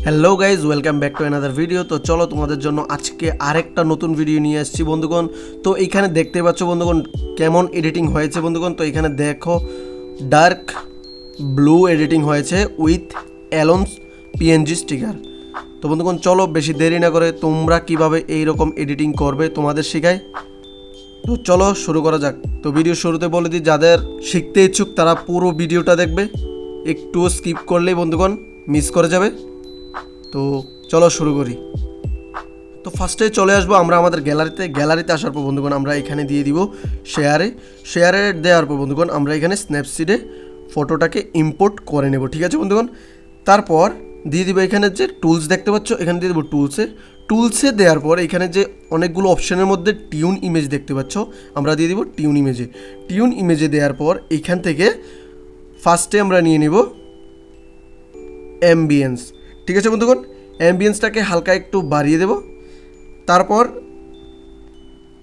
Hello guys, welcome back to another video. তো চলো তোমাদের জন্য আজকে আরেকটা নতুন ভিডিও নিয়ে আসছি বন্ধুগণ। তো এইখানে দেখতে পাচ্ছ বন্ধুগণ কেমন এডিটিং হয়েছে বন্ধুগণ। তো এখানে দেখো ডার্ক ব্লু এডিটিং হয়েছে উইথ অ্যালোনস পিএনজি স্টিকার। তো বন্ধুগণ চলো বেশি দেরি না করে তোমরা কিভাবে এইরকম এডিটিং করবে তোমাদের শেখাই। তো চলো শুরু করা যাক। তো ভিডিও শুরুতে বলে দিই, যাদের শিখতে ইচ্ছুক তারা পুরো ভিডিওটা দেখবে, একটু স্কিপ করলেই বন্ধুগণ মিস করে যাবে। তো চলো শুরু করি। তো ফার্স্টে চলে আসবো আমরা আমাদের গ্যালারিতে আসার পর বন্ধুগণ আমরা এখানে দিয়ে দিব শেয়ারে দেওয়ার পর বন্ধুগণ আমরা এখানে স্ন্যাপসিডে ফটোটাকে ইম্পোর্ট করে নেব। ঠিক আছে বন্ধুগণ, তারপর দিয়ে দিব এখানে যে টুলস দেখতে পাচ্ছ, এখানে দিয়ে দেবো টুলসে দেওয়ার পর এখানে যে অনেকগুলো অপশনের মধ্যে টিউন ইমেজ দেখতে পাচ্ছ, আমরা দিয়ে দিব টিউন ইমেজে দেওয়ার পর এইখান থেকে ফার্স্টে আমরা নিয়ে নিব অ্যাম্বিয়েন্স। ঠিক আছে বন্ধুগণ, অ্যাম্বিয়েন্সটাকে হালকা একটু বাড়িয়ে দেব, তারপর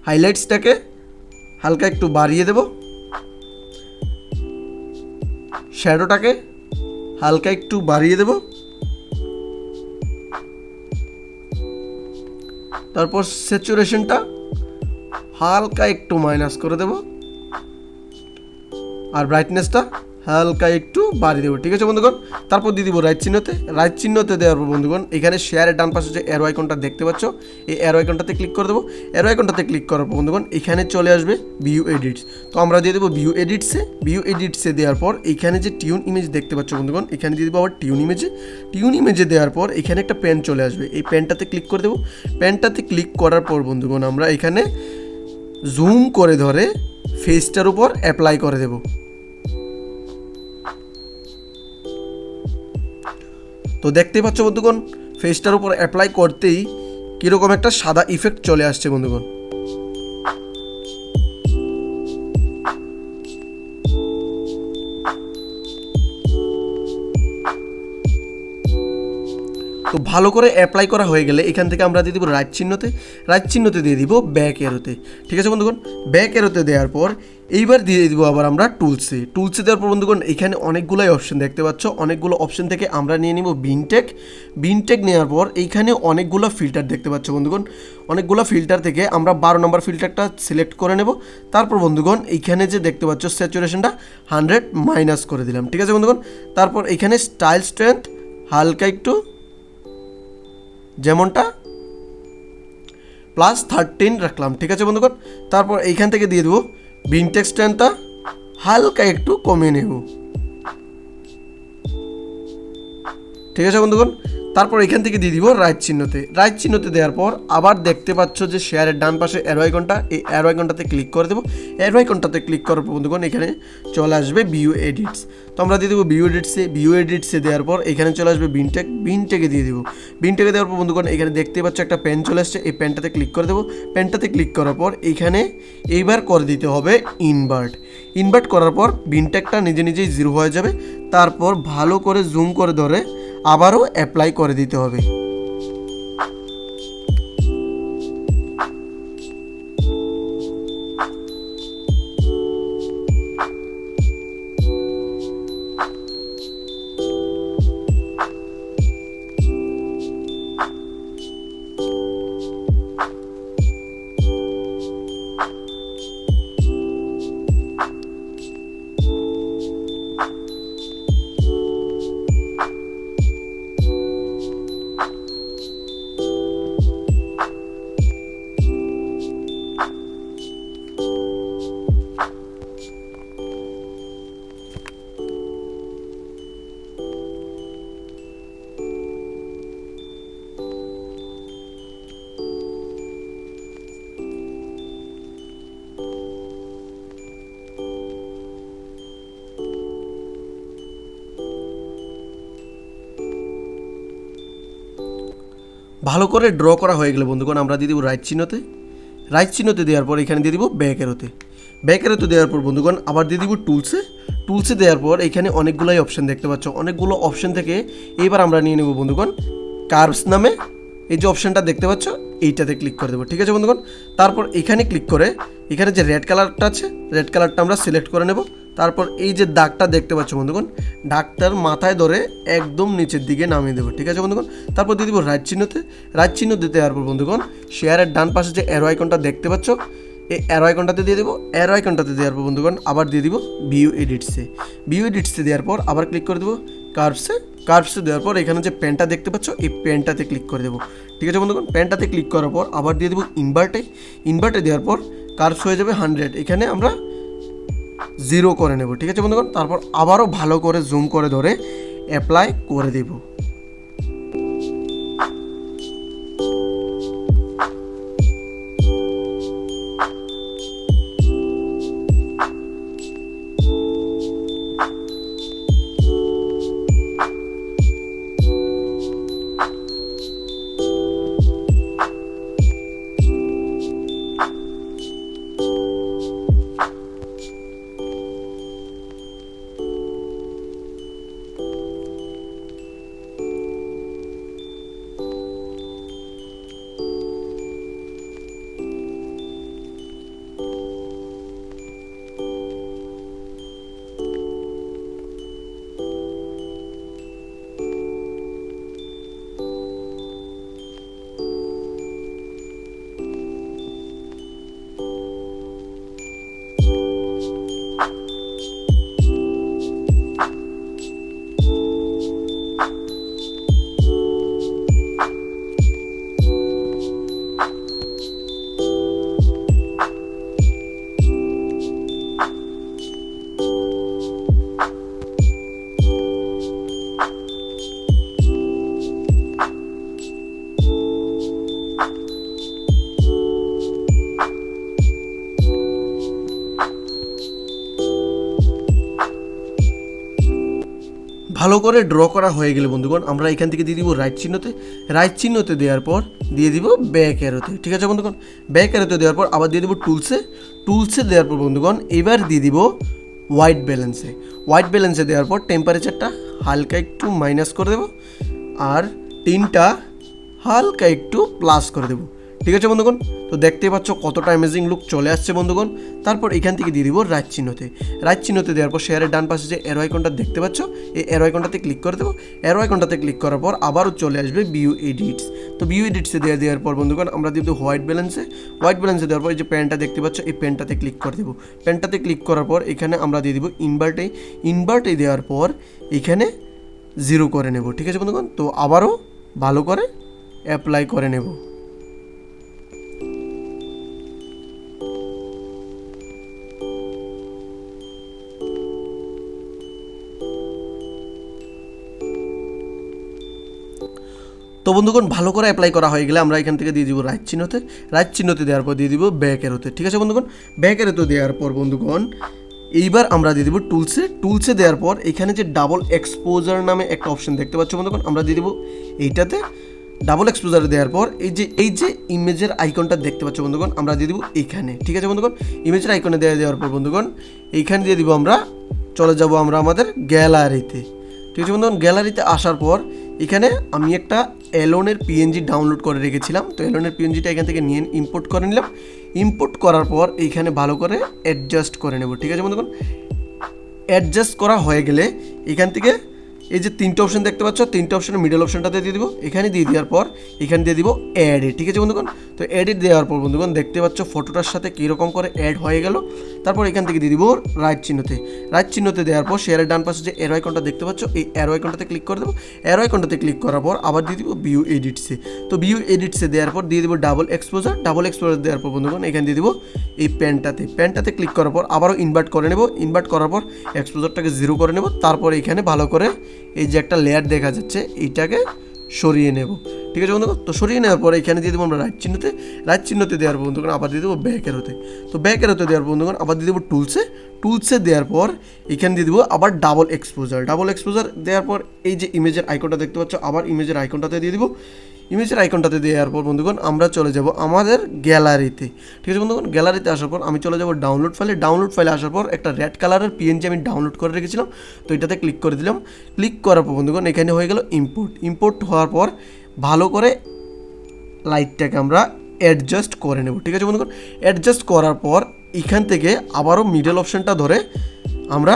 হাইলাইটসটাকে হালকা একটু বাড়িয়ে দেব, শ্যাডোটাকে হালকা একটু বাড়িয়ে দেব, তারপর স্যাচুরেশনটা হালকা একটু মাইনাস করে দেব, আর ব্রাইটনেসটা হালকা একটু বাড়িয়ে দেবো। ঠিক আছে বন্ধুগণ, তারপর দিয়ে দিব রাইট চিহ্নতে দেওয়ার পর বন্ধুগণ এখানে শেয়ারের ডান পাশে যে অ্যারো আইকনটা দেখতে পাচ্ছ, এই অ্যারো আইকনটাতে ক্লিক করে দেবো। অ্যারো আইকনটাতে ক্লিক করার পর বন্ধুগণ এখানে চলে আসবে ভিউ এডিটস। তো আমরা দিয়ে দেবো ভিউ এডিটসে দেওয়ার পর এখানে যে টিউন ইমেজ দেখতে পাচ্ছ বন্ধুগণ, এখানে দিয়ে দেবো আবার টিউন ইমেজে দেওয়ার পর এখানে একটা পেন চলে আসবে, এই পেনটাতে ক্লিক করে দেবো। পেনটাতে ক্লিক করার পর বন্ধুগণ আমরা এখানে জুম করে ধরে ফেসটার উপর অ্যাপ্লাই করে দেবো। তো দেখতেই পাচ্ছ বন্ধুগণ ফেসটার উপর অ্যাপ্লাই করতেই কীরকম একটা সাদা ইফেক্ট চলে আসছে বন্ধুগণ। তো ভালো করে অ্যাপ্লাই করা হয়ে গেলে এখান থেকে আমরা দিয়ে দিব রাইট চিহ্নতে দিয়ে দিব ব্যাক এরোতে। ঠিক আছে বন্ধুগণ, ব্যাক এরোতে দেওয়ার পর এইবার দিয়ে দিব আবার আমরা টুলসে দেওয়ার পর বন্ধুগণ এখানে অনেকগুলোই অপশন দেখতে পাচ্ছ। অনেকগুলো অপশন থেকে আমরা নিয়ে নিব বিনটেক নেওয়ার পর এইখানে অনেকগুলো ফিল্টার দেখতে পাচ্ছ বন্ধুগণ। অনেকগুলো ফিল্টার থেকে আমরা 12 নম্বর ফিল্টারটা সিলেক্ট করে নেব। তারপর বন্ধুগণ এইখানে যে দেখতে পাচ্ছ স্যাচুরেশনটা 100 মাইনাস করে দিলাম। ঠিক আছে বন্ধুগণ, তারপর এখানে স্টাইল স্ট্রেংথ হালকা একটু যেমনটা +13 রাখলাম। ঠিক আছে বন্ধুগণ, তারপর এইখান থেকে দিয়ে দেবো বিনটেক স্ট্রেংথটা হালকা একটু কমিয়ে নেব। ঠিক আছে বন্ধুগণ, তারপর এখান থেকে দিয়ে দিব রাইট চিহ্নতে দেওয়ার পর আবার দেখতে পাচ্ছ যে শেয়ারের ডান পাশে অ্যারো আইকনটা, এই অ্যারো আইকনটাতে ক্লিক করে দেবো। অ্যারো আইকনটাতে ক্লিক করার পর বন্ধুগণ এখানে চলে আসবে ভিউ এডিটস। তো আমরা দিয়ে দেবো ভিউ এডিটসে দেওয়ার পর এখানে চলে আসবে বিনটেকে দিয়ে দেবো। বিনটেকে দেওয়ার পর বন্ধুগণ এখানে দেখতে পাচ্ছ একটা পেন চলে আসছে, এই পেনটাতে ক্লিক করে দেবো। পেনটাতে ক্লিক করার পর এইখানে এইবার করে দিতে হবে ইনভার্ট করার পর বিনটেকটা নিজেই 0 হয়ে যাবে। তারপর ভালো করে জুম করে ধরে আবারও অ্যাপ্লাই করে দিতে হবে। ভালো করে ড্র করা হয়ে গেলে বন্ধুগণ আমরা দিয়ে দিব রাইট চিহ্নতে দেওয়ার পর এখানে দিয়ে দিব ব্যাক এরোতে দেওয়ার পর বন্ধুগণ আবার দিয়ে দিব টুলসে দেওয়ার পর এখানে অনেকগুলোই অপশন দেখতে পাচ্ছ। অনেকগুলো অপশন থেকে এইবার আমরা নিয়ে নেব বন্ধুগণ কার্ভস নামে এই যে অপশনটা দেখতে পাচ্ছ, এইটাতে ক্লিক করে দেবো। ঠিক আছে বন্ধুগণ, তারপর এখানে ক্লিক করে এখানে যে রেড কালারটা আছে, রেড কালারটা আমরা সিলেক্ট করে নেব। তারপর এই যে দাগটা দেখতে পাচ্ছ বন্ধুগণ, দাগটার মাথায় ধরে একদম নিচের দিকে নামিয়ে দেবো, ঠিক আছে বন্ধুগণ। তারপর দিয়ে দিব রাইট চিহ্নতে, রাইট চিহ্ন দিতে দেওয়ার পর বন্ধুগণ শেয়ারের ডান পাশে যে অ্যারো আইকনটা দেখতে পাচ্ছ, এই অ্যারো আইকনটাতে দিয়ে দেবো। অ্যারো আইকনটাতে দেওয়ার পর বন্ধুগণ আবার দিয়ে দিব ভিউ এডিটসে, ভিউ এডিটসে দেওয়ার পর আবার ক্লিক করে দেবো কার্ভসে, কার্ভসে দেওয়ার পর এখানে যে পেনটা দেখতে পাচ্ছ এই পেনটাতে ক্লিক করে দেবো, ঠিক আছে বন্ধুগণ। পেনটাতে ক্লিক করার পর আবার দিয়ে দেবো ইনভার্টে, ইনভার্টে দেওয়ার পর কার্ভস হয়ে যাবে 100, এখানে আমরা 0 করে নেব, ঠিক আছে বন্ধুগণ। তারপর আবারও ভালো করে জুম করে ধরে অ্যাপ্লাই করে দেব। ভালো করে ড্র করা হয়ে গেলে বন্ধুগণ আমরা এখান থেকে দিয়ে দিব রাইট চিহ্নতে, রাইট চিহ্নতে দেওয়ার পর দিয়ে দিব ব্যাক অ্যারোতে, ঠিক আছে বন্ধুগণ। ব্যাক অ্যারোতে দেওয়ার পর আবার দিয়ে দিব টুলসে, টুলসে দেওয়ার পর বন্ধুগণ এবার দিয়ে দিব হোয়াইট ব্যালেন্সে, হোয়াইট ব্যালেন্সে দেওয়ার পর টেম্পারেচারটা হালকা একটু মাইনাস করে দেবো আর টিনটা হালকা একটু প্লাস করে দেবো, ঠিক আছে বন্ধুগণ। তো দেখতেই পাচ্ছ কতটা অ্যামেজিং লুক চলে আসছে বন্ধুগণ। তারপর এখান থেকে দিয়ে দিব রাইট চিহ্নতে, রাইট চিহ্নতে দেওয়ার পর শেয়ারের ডান পাশে যে অ্যারো আইকনটা দেখতে পাচ্ছ এই অ্যারো আইকনটাতে ক্লিক করে দেবো। অ্যারো আইকনটাতে ক্লিক করার পর আবারও চলে আসবে ভিউ এডিটস। তো ভিউ এডিটসে দেওয়ার পর বন্ধুগণ আমরা দিব হোয়াইট ব্যালেন্সে, হোয়াইট ব্যালেন্সে দেওয়ার পর এই যে পেনটা দেখতে পাচ্ছ এই পেনটাতে ক্লিক করে দেবো। পেনটাতে ক্লিক করার পর এখানে আমরা দিয়ে দিব ইনভার্টে, ইনভার্টে দেওয়ার পর এখানে 0 করে নেব, ঠিক আছে বন্ধুগণ। তো আবারও ভালো করে অ্যাপ্লাই করে নেব। তো বন্ধুগণ ভালো করে অ্যাপ্লাই করা হয়ে গেলে আমরা এখান থেকে দিয়ে দিব রাইট চিহ্নতে, রাইট চিহ্নতে দেওয়ার পর দিয়ে দিব ব্যাক অ্যারোতে, ঠিক আছে বন্ধুগণ। ব্যাক অ্যারোতে দেওয়ার পর বন্ধুগণ এইবার আমরা দিয়ে দিব টুলসে, টুলসে দেওয়ার পর এখানে যে ডাবল এক্সপোজার নামে একটা অপশন দেখতে পাচ্ছ বন্ধুগণ আমরা দিয়ে দিব এইটাতে। ডাবল এক্সপোজার দেওয়ার পর এই যে ইমেজের আইকনটা দেখতে পাচ্ছ বন্ধুগণ আমরা দিয়ে দিব এইখানে, ঠিক আছে বন্ধুগণ। ইমেজের আইকনে দেওয়ার পর বন্ধুগণ এইখানে দিয়ে দিব আমরা, চলে যাব আমরা আমাদের গ্যালারিতে, ঠিক আছে বন্ধুগণ। গ্যালারিতে আসার পর এখানে আমি একটা এলোনের পিএনজি ডাউনলোড করে রেখেছিলাম, তো এলোনের পিএনজিটা এখান থেকে নিয়ে ইম্পোর্ট করে নিলাম। ইম্পোর্ট করার পর এইখানে ভালো করে অ্যাডজাস্ট করে নেব, ঠিক আছে বন্ধুগণ। অ্যাডজাস্ট করা হয়ে গেলে এখান থেকে এই যে 3টে অপশন দেখতে পাচ্ছ, 3টে অপশনের মিডল অপশনটাতে দিয়ে দিব, এখানে দিয়ে দেওয়ার পর এখানে দিয়ে দিব অ্যাডে, ঠিক আছে বন্ধুগণ। তো অ্যাডে দেওয়ার পর বন্ধুগণ দেখতে পাচ্ছ ফটোটার সাথে কীরকম করে অ্যাড হয়ে গেল। তারপর এখান থেকে দিয়ে দিব রাইট চিহ্নতে, রাইট চিহ্নতে দেওয়ার পর শেয়ারের ডান পাশে যে অ্যারো আইকনটা দেখতে পাচ্ছ এই অ্যারো আইকনটাতে ক্লিক করে দেবো। অ্যারো আইকনটাতে ক্লিক করার পর আবার দিয়ে দিব ভিউ এডিটসে, তো ভিউ এডিটসে দেওয়ার পর দিয়ে দিব ডাবল এক্সপোজার, ডাবল এক্সপোজার দেওয়ার পর বন্ধুগণ এখানে দিয়ে দিব এই পেনটাতে, পেনটাতে ক্লিক করার পর আবারও ইনভার্ট করে নেব, ইনভার্ট করার পর এক্সপোজারটাকে 0 করে নেব। তারপর এখানে ভালো করে এই যে একটা লেয়ার দেখা যাচ্ছে এইটাকে সরিয়ে নেব, ঠিক আছে বন্ধুগণ। তো সরিয়ে নেওয়ার পরে এখানে দিয়ে দেবো আমরা রাইট চিহ্নতে, রাইট চিহ্নতে দেওয়ার বন্ধুগণ আবার দিয়ে দেবো ব্যাক অ্যারোতে, তো ব্যাক অ্যারোতে দেওয়ার বন্ধুগণ আবার দিয়ে দেবো টুলসে, টুলসে দেওয়ার পর এখানে দিয়ে দেবো আবার ডাবল এক্সপোজার, ডাবল এক্সপোজার দেওয়ার পর এই যে ইমেজের আইকনটা দেখতে পাচ্ছ আবার ইমেজের আইকনটাতে দিয়ে দিব। ইমেজের আইকনটাতে দেওয়ার পর বন্ধুগণ আমরা চলে যাব আমাদের গ্যালারিতে, ঠিক আছে বন্ধুগণ। গ্যালারিতে আসার পর আমি চলে যাব ডাউনলোড ফাইলে, ডাউনলোড ফাইলে আসার পর একটা রেড কালারের পিএনজি আমি ডাউনলোড করে রেখেছিলাম, তো এটাতে ক্লিক করে দিলাম। ক্লিক করার পর বন্ধুগণ এখানে হয়ে গেল ইম্পোর্ট, ইম্পোর্ট হওয়ার পর ভালো করে লাইটটাকে আমরা অ্যাডজাস্ট করে নেব, ঠিক আছে বন্ধুগণ। অ্যাডজাস্ট করার পর এখান থেকে আবারও মিডল অপশানটা ধরে আমরা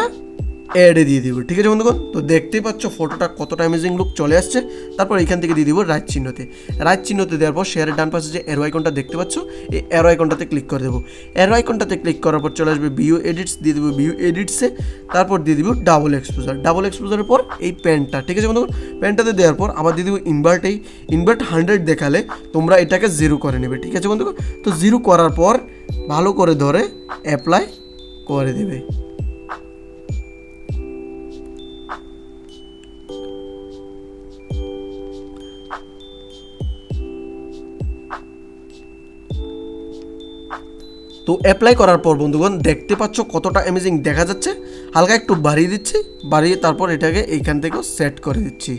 অ্যাডে দিয়ে দিব। ঠিক আছে বন্ধুগণ, তো দেখতেই পাচ্ছ ফটোটা কতটা অ্যামেজিং লুক চলে আসছে। তারপর এখান থেকে দিয়ে দিব রাইট চিহ্নতে। রাইট চিহ্নতে দেওয়ার পর শেয়ারের ডান পাশে যে অ্যারো আইকনটা দেখতে পাচ্ছ, এই অ্যারো আইকনটাতে ক্লিক করে দেবো। অ্যারো আইকনটাতে ক্লিক করার পর চলে আসবে ভিউ এডিটস, দিয়ে দেবো ভিউ এডিটসে। তারপর দিয়ে দিব ডাবল এক্সপোজার। ডাবল এক্সপোজারের পর এই প্যানটা, ঠিক আছে বন্ধুগণ, প্যানটাতে দেওয়ার পর আবার দিয়ে দিব ইনভার্ট। এই ইনভার্ট 100 দেখালে তোমরা এটাকে 0 করে নেবে। ঠিক আছে বন্ধুগণ, তো 0 করার পর ভালো করে ধরে অ্যাপ্লাই করে দেবে। তো অ্যাপ্লাই করার পর বন্ধুগণ দেখতে পাচ্ছ কতটা অ্যামেজিং দেখা যাচ্ছে। হালকা একটু বাড়িয়ে দিচ্ছি, বাড়িয়ে তারপর এটাকে এইখান থেকেও সেট করে দিচ্ছি।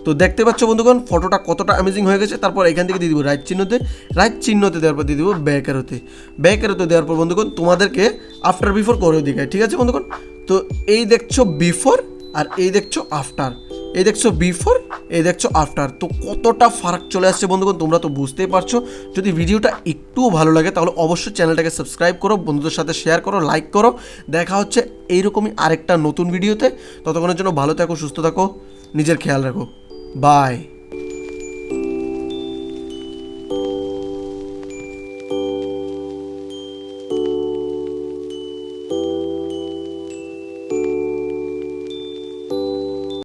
তো দেখতে পাচ্ছ বন্ধুগণ ফটোটা কতটা অ্যামেজিং হয়ে গেছে। তারপর এখান থেকে দিয়ে দিব রাইট চিহ্নতে। রাইট চিহ্নতে দেওয়ার পর দিয়ে দিব ব্যাক অ্যারোতে। ব্যাক অ্যারোতে দেওয়ার পর বন্ধুগণ তোমাদেরকে আফটার বিফোর করেও দেখায়। ঠিক আছে বন্ধুগণ, তো এই দেখছো বিফোর আর এই দেখছো আফটার, এই দেখছো বিফোর, এই দেখছো আফটার। তো কতটা ফারাক চলে আসছে বন্ধুগণ, তোমরা তো বুঝতেই পারছো। যদি ভিডিওটা একটুও ভালো লাগে তাহলে অবশ্যই চ্যানেলটাকে সাবস্ক্রাইব করো, বন্ধুদের সাথে শেয়ার করো, লাইক করো। দেখা হচ্ছে এইরকমই আরেকটা নতুন ভিডিওতে। ততক্ষণের জন্য ভালো থাকো, সুস্থ থাকো, নিজের খেয়াল রাখো। বাই।